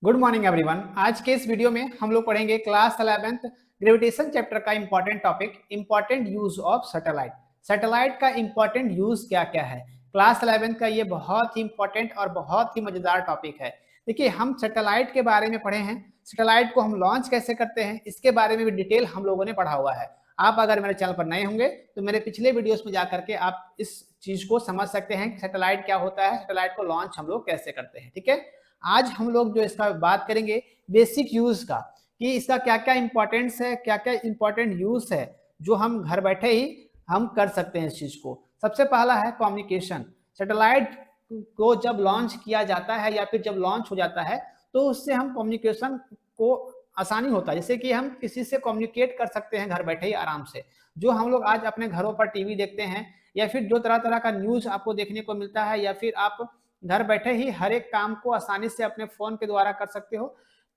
Good morning everyone. आज के इस वीडियो में हम लोग पढ़ेंगे क्लास 11th ग्रेविटेशन चैप्टर का important topic important use of satellite. Satellite का इंपॉर्टेंट यूज क्या क्या है। क्लास 11th का ये बहुत ही इंपॉर्टेंट और बहुत ही मजेदार टॉपिक है। देखिए, हम सैटेलाइट के बारे में पढ़े हैं, सैटेलाइट को हम लॉन्च कैसे करते हैं इसके बारे में भी डिटेल हम लोगों ने पढ़ा हुआ है। आप अगर मेरे चैनल पर नए होंगे तो मेरे पिछले वीडियोस में जाकर के आप इस चीज को समझ सकते हैं कि सैटेलाइट क्या होता है, सैटेलाइट को लॉन्च हम लोग कैसे करते हैं। ठीक है, आज हम लोग जो इसका बात करेंगे बेसिक यूज का, कि इसका क्या क्या इंपॉर्टेंस है, क्या क्या इंपॉर्टेंट यूज है जो हम घर बैठे ही हम कर सकते हैं इस चीज को। सबसे पहला है कम्युनिकेशन। सैटेलाइट को जब लॉन्च किया जाता है या फिर जब लॉन्च हो जाता है तो उससे हम कम्युनिकेशन को आसानी होता है, जैसे कि हम किसी से कम्युनिकेट कर सकते हैं घर बैठे ही आराम से। जो हम लोग आज अपने घरों पर टीवी देखते हैं या फिर जो तरह तरह का न्यूज आपको देखने को मिलता है, या फिर आप घर बैठे ही हर एक काम को आसानी से अपने फोन के द्वारा कर सकते हो,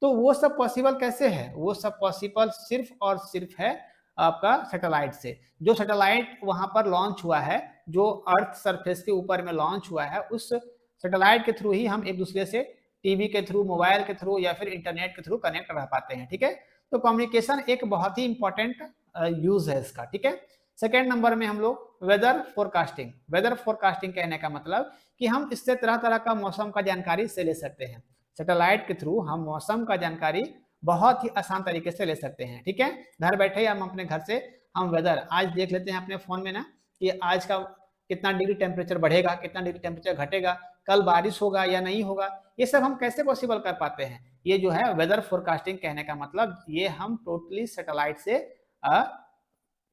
तो वो सब पॉसिबल कैसे है? वो सब पॉसिबल सिर्फ और सिर्फ है आपका सैटेलाइट से। जो सैटेलाइट वहां पर लॉन्च हुआ है, जो अर्थ सरफेस के ऊपर में लॉन्च हुआ है, उस सैटेलाइट के थ्रू ही हम एक दूसरे से टीवी के थ्रू, मोबाइल के थ्रू या फिर इंटरनेट के थ्रू कनेक्ट रह पाते हैं। ठीक है, तो कम्युनिकेशन एक बहुत ही इंपॉर्टेंट यूज है इसका। ठीक है, सेकेंड नंबर में हम लोग वेदर फोरकास्टिंग। वेदर फोरकास्टिंग कहने का मतलब कि हम इससे तरह तरह का मौसम का जानकारी से ले सकते हैं। सैटेलाइट के थ्रू हम मौसम का जानकारी बहुत ही आसान तरीके से ले सकते हैं। ठीक है, घर बैठे ही हम अपने घर से हम वेदर आज देख लेते हैं अपने फोन में ना, कि आज का कितना डिग्री टेम्परेचर बढ़ेगा, कितना डिग्री टेम्परेचर घटेगा, कल बारिश होगा या नहीं होगा, ये सब हम कैसे पॉसिबल कर पाते हैं? ये जो है वेदर फोरकास्टिंग कहने का मतलब, ये हम टोटली सैटेलाइट से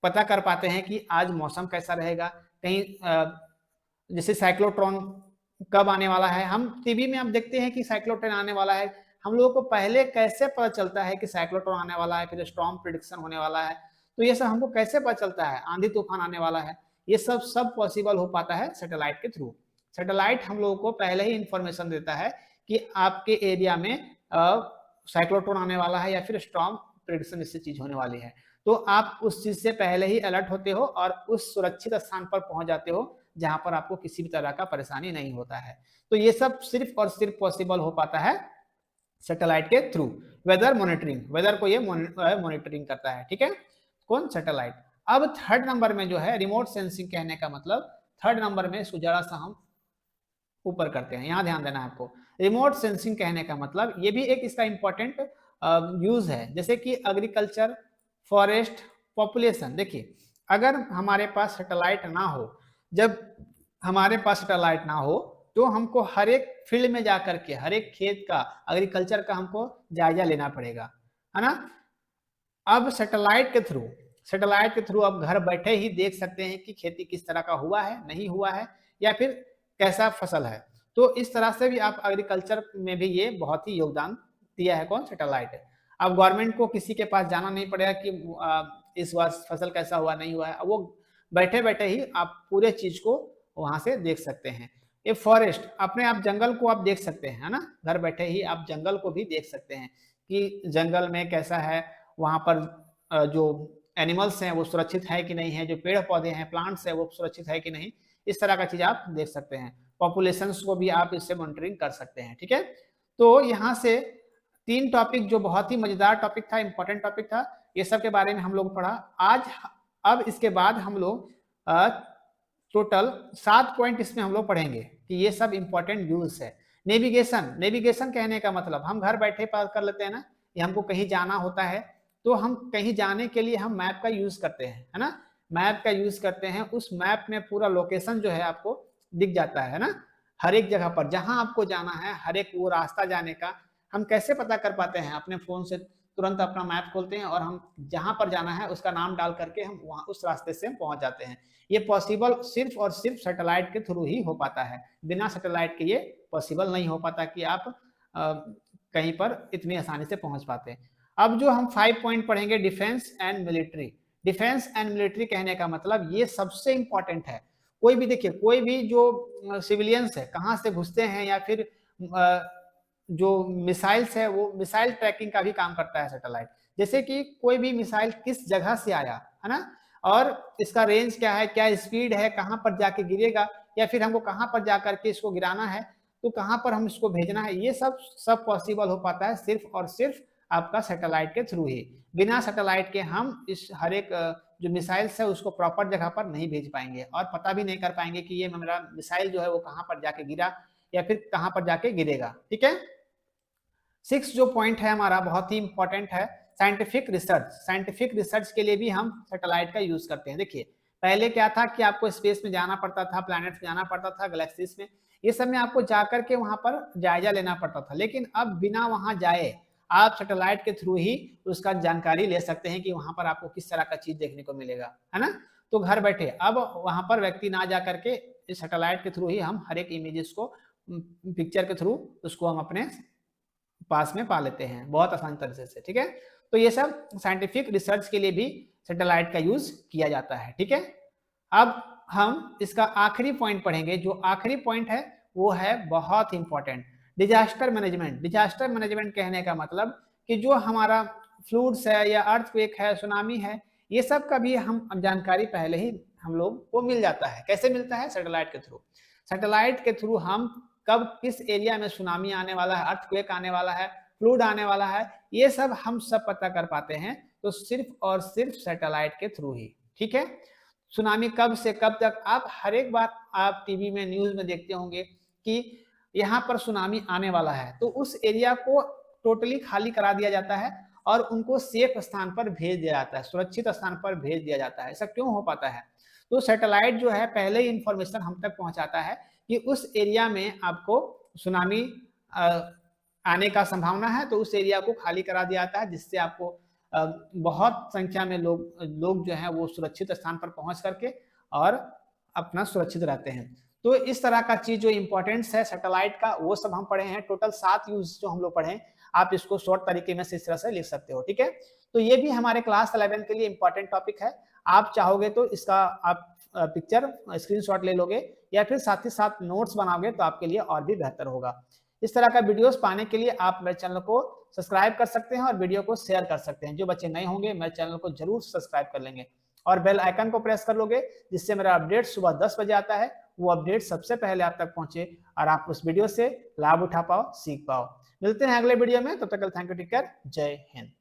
पता कर पाते हैं कि आज मौसम कैसा रहेगा। कहीं जैसे साइक्लोट्रॉन कब आने वाला है, हम टीवी में आप देखते हैं कि साइक्लोट्रॉन आने वाला है, हम लोगों को पहले कैसे पता चलता है कि साइक्लोट्रॉन आने वाला है, फिर स्टॉर्म प्रेडिक्शन होने वाला है, तो ये सब हमको कैसे पता चलता है? आंधी तूफान आने वाला है, ये सब पॉसिबल हो पाता है सैटेलाइट के थ्रू। सैटेलाइट हम लोगों को पहले ही इंफॉर्मेशन देता है कि आपके एरिया में साइक्लोट्रॉन आने वाला है या फिर स्टॉर्म प्रेडिक्शन इससे चीज होने वाली है, तो आप उस चीज से पहले ही अलर्ट होते हो और उस सुरक्षित स्थान पर पहुंच जाते हो जहां पर आपको किसी भी तरह का परेशानी नहीं होता है। तो ये सब सिर्फ और सिर्फ पॉसिबल हो पाता है सैटेलाइट के थ्रू। वेदर मॉनिटरिंग, वेदर को ये मॉनिटरिंग करता है। ठीक है, कौन? सैटेलाइट। अब थर्ड नंबर में जो है रिमोट सेंसिंग कहने का मतलब, थर्ड नंबर में इसको जरा सा हम ऊपर करते हैं, यहां ध्यान देना है आपको। रिमोट सेंसिंग कहने का मतलब ये भी एक इसका इंपॉर्टेंट यूज है, जैसे कि एग्रीकल्चर, फॉरेस्ट, पॉपुलेशन। देखिए, अगर हमारे पास सैटेलाइट ना हो, जब हमारे पास सैटेलाइट ना हो तो हमको हर एक फील्ड में जाकर के हर एक खेत का, एग्रीकल्चर का हमको जायजा लेना पड़ेगा, है ना। अब सैटेलाइट के थ्रू आप घर बैठे ही देख सकते हैं कि खेती किस तरह का हुआ है, नहीं हुआ है, या फिर कैसा फसल है। तो इस तरह से भी आप एग्रीकल्चर में भी ये बहुत ही योगदान दिया है, कौन? सैटेलाइट। अब गवर्नमेंट को किसी के पास जाना नहीं पड़ेगा कि इस बार फसल कैसा हुआ, नहीं हुआ है, अब वो बैठे बैठे ही आप पूरे चीज को वहां से देख सकते हैं। ये फॉरेस्ट, अपने आप जंगल को आप देख सकते हैं, है ना, घर बैठे ही आप जंगल को भी देख सकते हैं कि जंगल में कैसा है, वहां पर जो एनिमल्स हैं वो सुरक्षित है कि नहीं है, जो पेड़ पौधे हैं, प्लांट्स है, वो सुरक्षित है कि नहीं, इस तरह का चीज आप देख सकते हैं। पॉपुलेशंस को भी आप इससे मॉनिटरिंग कर सकते हैं। ठीक है, तो यहाँ से तीन टॉपिक जो बहुत ही मजेदार टॉपिक था, इंपॉर्टेंट टॉपिक था, ये सब के बारे में हम लोग पढ़ा आज। अब इसके बाद हम लोग टोटल 7 पॉइंट इसमें हम लोग पढ़ेंगे कि ये सब इंपॉर्टेंट यूज है। नेविगेशन, नेविगेशन कहने का मतलब हम घर बैठे पता कर लेते हैं ना, कि हमको कहीं जाना होता है तो हम कहीं जाने के लिए हम मैप का यूज करते हैं, है ना, मैप का यूज करते हैं। उस मैप में पूरा लोकेशन जो है आपको दिख जाता है ना, हर एक जगह पर जहां आपको जाना है, हर एक वो रास्ता जाने का हम कैसे पता कर पाते हैं? अपने फोन से तुरंत अपना मैप खोलते हैं और हम जहां पर जाना है उसका नाम डाल करके हम वहां उस रास्ते से हम पहुंच जाते हैं। ये पॉसिबल सिर्फ और सिर्फ सैटेलाइट के थ्रू ही हो पाता है, बिना सैटेलाइट के ये पॉसिबल नहीं हो पाता कि आप कहीं पर इतनी आसानी से पहुंच पाते हैं। अब जो हम 5 पॉइंट पढ़ेंगे, defence and military. Defence and military कहने का मतलब ये सबसे इंपॉर्टेंट है। कोई भी देखिए, कोई भी जो सिविलियंस है कहाँ से घुसते हैं, या फिर जो मिसाइल्स है वो मिसाइल ट्रैकिंग का भी काम करता है सैटेलाइट। जैसे कि कोई भी मिसाइल किस जगह से आया, है ना, और इसका रेंज क्या है, क्या स्पीड है, कहां पर जाके गिरेगा, या फिर हमको कहां पर जाकर के इसको गिराना है, तो कहाँ पर हम इसको भेजना है, ये सब पॉसिबल हो पाता है सिर्फ और सिर्फ आपका सैटेलाइट के थ्रू ही। बिना सैटेलाइट के हम इस हर एक जो मिसाइल्स है उसको प्रॉपर जगह पर नहीं भेज पाएंगे और पता भी नहीं कर पाएंगे कि ये मेरा मिसाइल जो है वो कहाँ पर जाके गिरा या फिर कहाँ पर जाके गिरेगा। ठीक है, 6 जो पॉइंट है हमारा बहुत ही इंपॉर्टेंट है, साइंटिफिक रिसर्च। साइंटिफिक रिसर्च के लिए भी हम सैटेलाइट का यूज करते हैं। देखिए पहले क्या था कि आपको स्पेस में जाना पड़ता था, प्लैनेट्स में जाना पड़ता था, गैलेक्सीज में, ये सब में आपको जाकर के वहां पर जायजा लेना पड़ता था, लेकिन अब बिना वहां जाए आप सैटेलाइट के थ्रू ही उसका जानकारी ले सकते हैं कि वहां पर आपको किस तरह का चीज देखने को मिलेगा, है ना। तो घर बैठे अब वहां पर व्यक्ति ना जा करके इस सैटेलाइट के थ्रू ही हम हर एक इमेजेस को पिक्चर के थ्रू उसको हम अपने पास में पा लेते हैं बहुत आसान तरीके से। ठीक है, तो ये सब साइंटिफिक रिसर्च के लिए भी सैटेलाइट का यूज किया जाता है। ठीक है, अब हम इसका आखिरी पॉइंट पढ़ेंगे। जो आखिरी पॉइंट है वो है बहुत important, disaster management. Disaster management कहने का मतलब कि जो हमारा फ्लूड्स है या अर्थक्वेक है, सुनामी है, ये सब का भी हम जानकारी पहले ही हम लोग को मिल जाता है। कैसे मिलता है? सैटेलाइट के थ्रू। सैटेलाइट के थ्रू हम कब किस एरिया में सुनामी आने वाला है, अर्थक्वेक आने वाला है, फ्लूड आने वाला है, ये सब हम सब पता कर पाते हैं तो सिर्फ और सिर्फ सैटेलाइट के थ्रू ही। ठीक है, सुनामी कब से कब तक, आप हर एक बात आप टीवी में न्यूज में देखते होंगे कि यहाँ पर सुनामी आने वाला है, तो उस एरिया को टोटली खाली करा दिया जाता है और उनको सेफ स्थान पर भेज दिया जाता है, सुरक्षित स्थान पर भेज दिया जाता है। ऐसा क्यों हो पाता है? तो सैटेलाइट जो है पहले ही इंफॉर्मेशन हम तक पहुंचाता है कि उस एरिया में आपको सुनामी आने का संभावना है, तो उस एरिया को खाली करा दिया जाता है, जिससे आपको बहुत संख्या में लोग जो है वो सुरक्षित स्थान पर पहुंच करके और अपना सुरक्षित रहते हैं। तो इस तरह का चीज जो इंपॉर्टेंस है सैटेलाइट का, वो सब हम पढ़े हैं। टोटल 7 यूज जो हम लोग पढ़े हैं, आप इसको शॉर्ट तरीके में इस तरह से लिख सकते हो। ठीक है, तो ये भी हमारे क्लास 11 के लिए इंपॉर्टेंट टॉपिक है। आप चाहोगे तो इसका आप पिक्चर स्क्रीनशॉट ले लोगे या फिर साथ ही साथ नोट्स बनाओगे तो आपके लिए और भी बेहतर होगा। इस तरह का वीडियोस पाने के लिए आप मेरे चैनल को सब्सक्राइब कर सकते हैं और वीडियो को शेयर कर सकते हैं। जो बच्चे नए होंगे मेरे चैनल को जरूर सब्सक्राइब कर लेंगे और बेल आइकन को प्रेस कर लोगे, जिससे मेरा अपडेट सुबह 10 बजे आता है, वो अपडेट सबसे पहले आप तक पहुंचे और आप उस वीडियो से लाभ उठा पाओ, सीख पाओ। मिलते हैं अगले वीडियो में, तब तक थैंक यू, टेक केयर, जय हिंद।